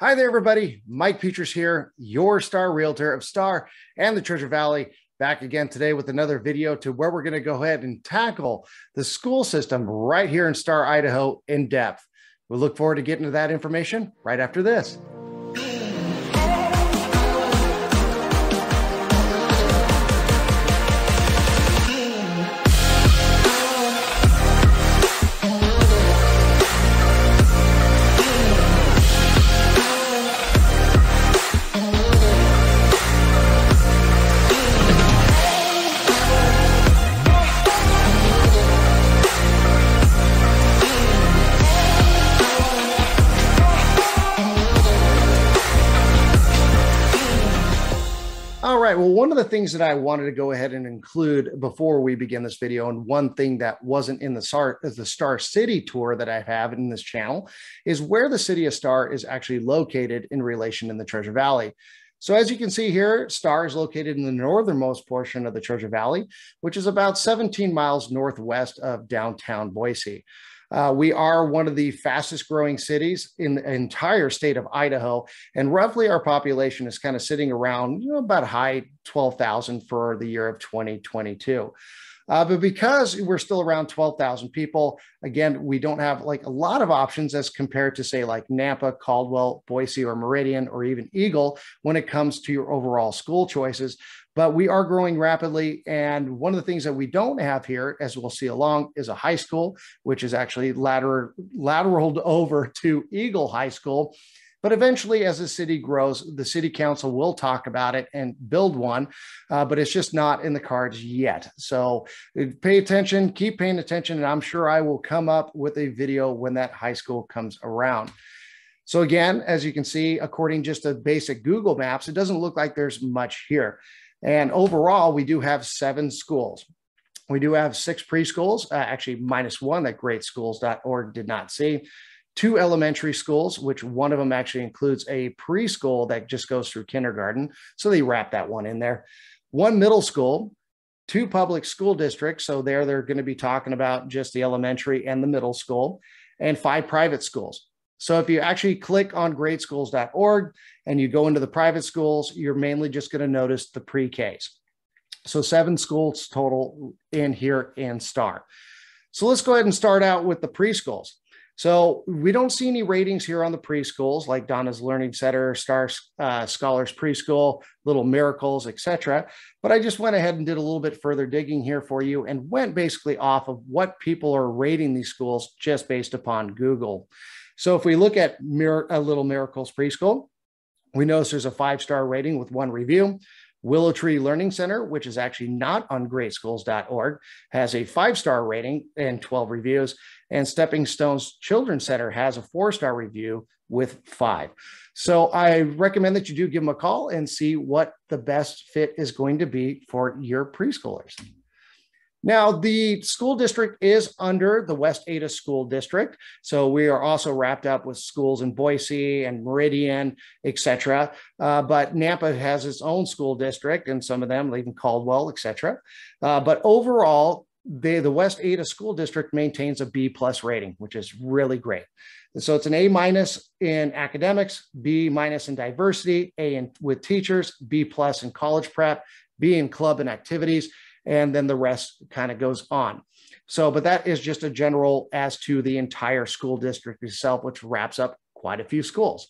Hi there, everybody. Mike Peters here, your Star Realtor of Star and the Treasure Valley, back again today with another video to where we're going to go ahead and tackle the school system right here in Star, Idaho in depth. We look forward to getting to that information right after this. All right, well, one of the things that I wanted to go ahead and include before we begin this video, and one thing that wasn't in the Star City tour that I have in this channel, is where the city of Star is actually located in relation in the Treasure Valley. So as you can see here, Star is located in the northernmost portion of the Treasure Valley, which is about 17 miles northwest of downtown Boise. We are one of the fastest growing cities in the entire state of Idaho, and roughly our population is kind of sitting around, about a high 12,000 for the year of 2022. But because we're still around 12,000 people, again, we don't have like a lot of options as compared to say like Nampa, Caldwell, Boise, or Meridian, or even Eagle when it comes to your overall school choices. But we are growing rapidly. And one of the things that we don't have here, as we'll see along, is a high school, which is actually lateraled over to Eagle High School. But eventually, as the city grows, the city council will talk about it and build one, but it's just not in the cards yet. So pay attention, keep paying attention, and I'm sure I will come up with a video when that high school comes around. So again, as you can see, according just to basic Google Maps, it doesn't look like there's much here. And overall, we do have 7 schools. We do have 6 preschools, actually minus one that greatschools.org did not see. 2 elementary schools, which one of them actually includes a preschool that just goes through kindergarten. So they wrap that one in there. 1 middle school, 2 public school districts. So there they're going to be talking about just the elementary and the middle school, and 5 private schools. So if you actually click on greatschools.org and you go into the private schools, you're mainly just going to notice the pre-Ks. So 7 schools total in here in Star. So let's go ahead and start out with the preschools. So we don't see any ratings here on the preschools like Donna's Learning Center, Star Scholars Preschool, Little Miracles, etc. But I just went ahead and did a little bit further digging here for you and went basically off of what people are rating these schools just based upon Google. So if we look at Little Miracles Preschool, we notice there's a 5-star rating with 1 review. Willow Tree Learning Center, which is actually not on greatschools.org, has a 5-star rating and 12 reviews. And Stepping Stones Children's Center has a 4-star review with 5. So I recommend that you do give them a call and see what the best fit is going to be for your preschoolers. Now, the school district is under the West Ada School District. So we are also wrapped up with schools in Boise and Meridian, etc. But Nampa has its own school district, and some of them, even Caldwell, etc. But overall, the West Ada School District maintains a B+ rating, which is really great. And so it's an A- in academics, B- in diversity, A with teachers, B+ in college prep, B in club and activities, and then the rest kind of goes on. So, but that is just a general as to the entire school district itself, which wraps up quite a few schools.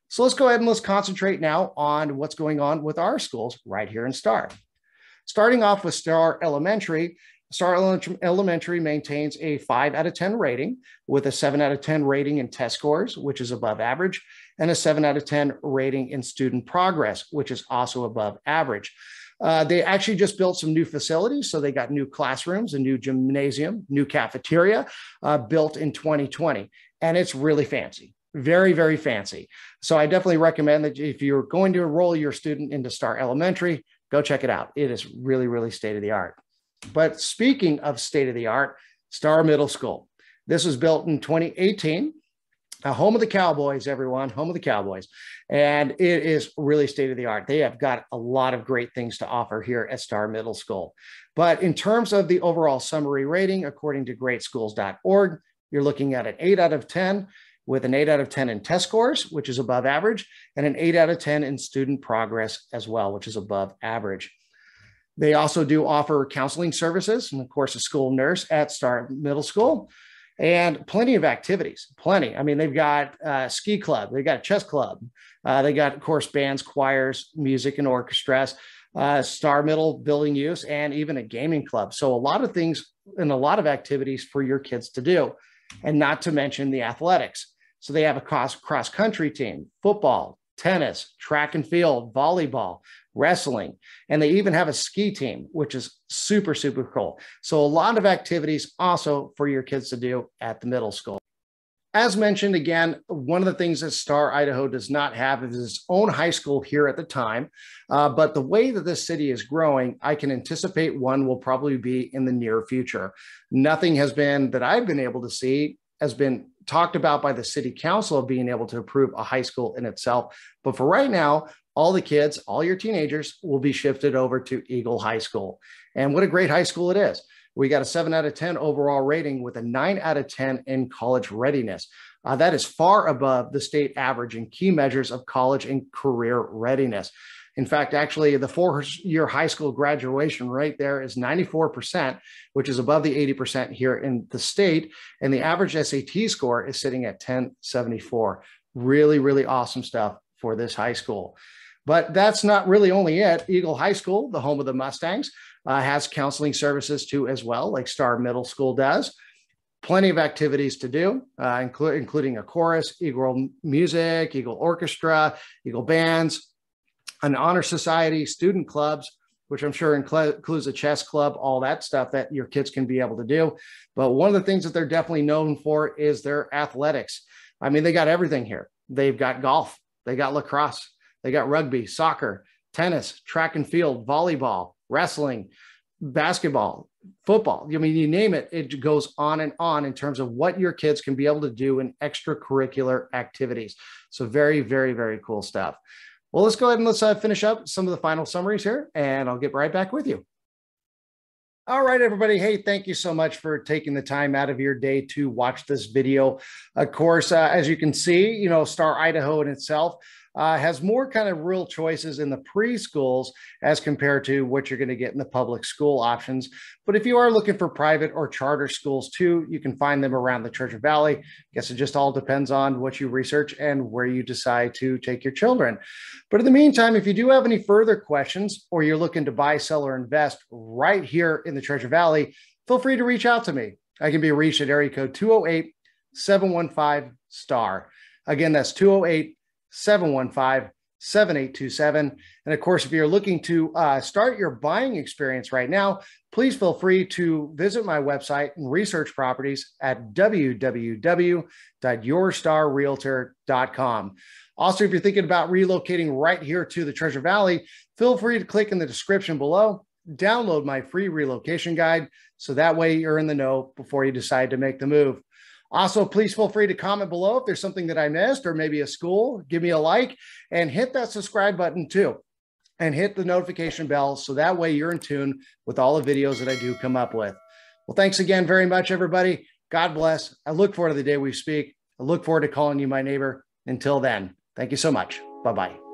So let's go ahead and let's concentrate now on what's going on with our schools right here in Star. Starting off with Star Elementary. Star Elementary maintains a 5 out of 10 rating with a 7 out of 10 rating in test scores, which is above average, and a 7 out of 10 rating in student progress, which is also above average. They actually just built some new facilities. So they got new classrooms, a new gymnasium, new cafeteria built in 2020. And it's really fancy, very, very fancy. So I definitely recommend that if you're going to enroll your student into Star Elementary, go check it out. It is really, really state of the art. But speaking of state of the art, Star Middle School. This was built in 2018. Home of the Cowboys, everyone, home of the Cowboys. And it is really state of the art. They have got a lot of great things to offer here at Star Middle School. But in terms of the overall summary rating, according to greatschools.org, you're looking at an 8 out of 10. with an 8 out of 10 in test scores, which is above average, and an 8 out of 10 in student progress as well, which is above average. They also do offer counseling services and, of course, a school nurse at Star Middle School, and plenty of activities, plenty. I mean, they've got a ski club, they've got a chess club, they got, of course, bands, choirs, music and orchestras, Star Middle building use, and even a gaming club. So a lot of things and a lot of activities for your kids to do, and not to mention the athletics. So they have a cross country team, football, tennis, track and field, volleyball, wrestling, and they even have a ski team, which is super, super cool. So a lot of activities also for your kids to do at the middle school. As mentioned, again, one of the things that Star Idaho does not have is its own high school here at the time. But the way that this city is growing, I can anticipate one will probably be in the near future. Nothing has been that I've been able to see has been talked about by the city council of being able to approve a high school in itself. But for right now, all the kids, all your teenagers will be shifted over to Eagle High School. And what a great high school it is. We got a 7 out of 10 overall rating with a 9 out of 10 in college readiness. That is far above the state average in key measures of college and career readiness. In fact, actually, the 4-year high school graduation rate there is 94%, which is above the 80% here in the state. And the average SAT score is sitting at 1074. Really, really awesome stuff for this high school. But that's not really only it. Eagle High School, the home of the Mustangs, has counseling services too as well, like Star Middle School does. Plenty of activities to do, including a chorus, Eagle music, Eagle orchestra, Eagle bands, an honor society, student clubs, which I'm sure includes a chess club, all that stuff that your kids can be able to do. But one of the things that they're definitely known for is their athletics. I mean, they got everything here. They've got golf, they got lacrosse, they got rugby, soccer, tennis, track and field, volleyball, wrestling, basketball, football. I mean, you name it, it goes on and on in terms of what your kids can be able to do in extracurricular activities. So very, very, very cool stuff. Well, let's go ahead and let's finish up some of the final summaries here, and I'll get right back with you. All right, everybody. Hey, thank you so much for taking the time out of your day to watch this video. Of course, as you can see, you know, Star Idaho in itself has more kind of real choices in the preschools as compared to what you're going to get in the public school options. But if you are looking for private or charter schools too, you can find them around the Treasure Valley. I guess it just all depends on what you research and where you decide to take your children. But in the meantime, if you do have any further questions or you're looking to buy, sell, or invest right here in the Treasure Valley, feel free to reach out to me. I can be reached at area code 208-715-STAR. Again, that's 208-715-7827. And of course, if you're looking to start your buying experience right now, please feel free to visit my website and research properties at www.yourstarrealtor.com. Also, if you're thinking about relocating right here to the Treasure Valley, feel free to click in the description below, download my free relocation guide, so that way you're in the know before you decide to make the move. Also, please feel free to comment below if there's something that I missed or maybe a school. Give me a like and hit that subscribe button too. And hit the notification bell so that way you're in tune with all the videos that I do come up with. Well, thanks again very much, everybody. God bless. I look forward to the day we speak. I look forward to calling you my neighbor. Until then, thank you so much. Bye-bye.